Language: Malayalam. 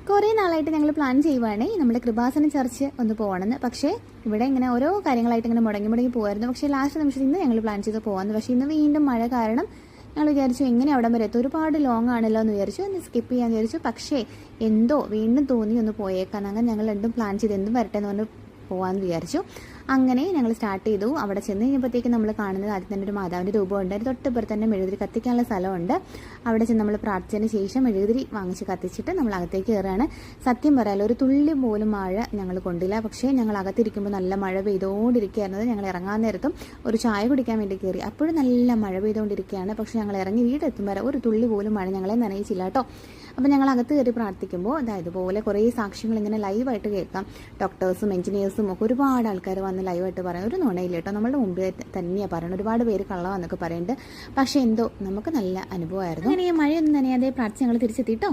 കുറേ നാളായിട്ട് ഞങ്ങൾ പ്ലാൻ ചെയ്യുവാണേ നമ്മുടെ കൃപാസന ചർച്ച് ഒന്ന് പോകണമെന്ന്. പക്ഷേ ഇവിടെ ഇങ്ങനെ ഓരോ കാര്യങ്ങളായിട്ട് ഇങ്ങനെ മുടങ്ങി പോകുമായിരുന്നു. പക്ഷേ ലാസ്റ്റ് നിമിഷത്തിൽ ഇന്ന് ഞങ്ങൾ പ്ലാൻ ചെയ്ത് പോകാമെന്ന്. പക്ഷേ ഇന്ന് വീണ്ടും മഴ കാരണം ഞങ്ങൾ വിചാരിച്ചു എങ്ങനെ അവിടെ വരെ എത്തും, ഒരുപാട് ലോങ് ആണല്ലോ എന്ന് വിചാരിച്ചു, ഒന്ന് സ്കിപ്പ് ചെയ്യാൻ വിചാരിച്ചു. പക്ഷേ എന്തോ വീണ്ടും തോന്നി ഒന്ന് പോയേക്കാൻ. അങ്ങനെ ഞങ്ങൾ രണ്ടും പ്ലാൻ ചെയ്ത് എന്തും വരട്ടെ എന്ന് പറഞ്ഞ് പോകാമെന്ന് വിചാരിച്ചു. അങ്ങനെ ഞങ്ങൾ സ്റ്റാർട്ട് ചെയ്തു. അവിടെ ചെന്ന് കഴിഞ്ഞപ്പോഴത്തേക്ക് നമ്മൾ കാണുന്നത് ആദ്യം തന്നെ ഒരു മാതാവിൻ്റെ രൂപമുണ്ട്. അതിന് തൊട്ടിപ്പുറത്ത് തന്നെ മെഴുകുതിരി കത്തിക്കാനുള്ള സ്ഥലമുണ്ട്. അവിടെ ചെന്ന് നമ്മൾ പ്രാർത്ഥിച്ചതിന് ശേഷം മെഴുകുതിരി വാങ്ങിച്ച് കത്തിച്ചിട്ട് നമ്മൾ അകത്തേക്ക് കയറുകയാണ്. സത്യം പറയാലോ ഒരു തുള്ളി പോലും മഴ ഞങ്ങൾ കൊണ്ടില്ല. പക്ഷേ ഞങ്ങൾ അകത്തിരിക്കുമ്പോൾ നല്ല മഴ പെയ്തുകൊണ്ടിരിക്കുകയായിരുന്നത്. ഞങ്ങൾ ഇറങ്ങാൻ നേരത്തും ഒരു ചായ കുടിക്കാൻ വേണ്ടി കയറി, അപ്പോഴും നല്ല മഴ പെയ്തുകൊണ്ടിരിക്കുകയാണ്. പക്ഷേ ഞങ്ങൾ ഇറങ്ങി വീടെത്തും വരെ ഒരു തുള്ളി പോലും മഴ ഞങ്ങളെ നനയിച്ചില്ല കേട്ടോ. അപ്പോൾ ഞങ്ങൾ അകത്ത് കയറി പ്രാർത്ഥിക്കുമ്പോൾ ഇതുപോലെ കുറേ സാക്ഷ്യങ്ങൾ ഇങ്ങനെ ലൈവായിട്ട് കേൾക്കാം. ഡോക്ടേഴ്സും എഞ്ചിനീയേഴ്സും ഒക്കെ ഒരുപാട് ആൾക്കാർ വന്ന് ലൈവായിട്ട് പറയാം. ഒരു നുണയില്ല കേട്ടോ, നമ്മളുടെ മുമ്പിൽ തന്നെയാണ് പറയുന്നത്. ഒരുപാട് പേര് കള്ളവാന്നൊക്കെ പറയുന്നുണ്ട്. പക്ഷേ എന്തോ നമുക്ക് നല്ല അനുഭവമായിരുന്നു. അങ്ങനെ മഴയൊന്നും നനയാതെ പ്രാർത്ഥിച്ച് ഞങ്ങൾ തിരിച്ചെത്തിട്ടോ.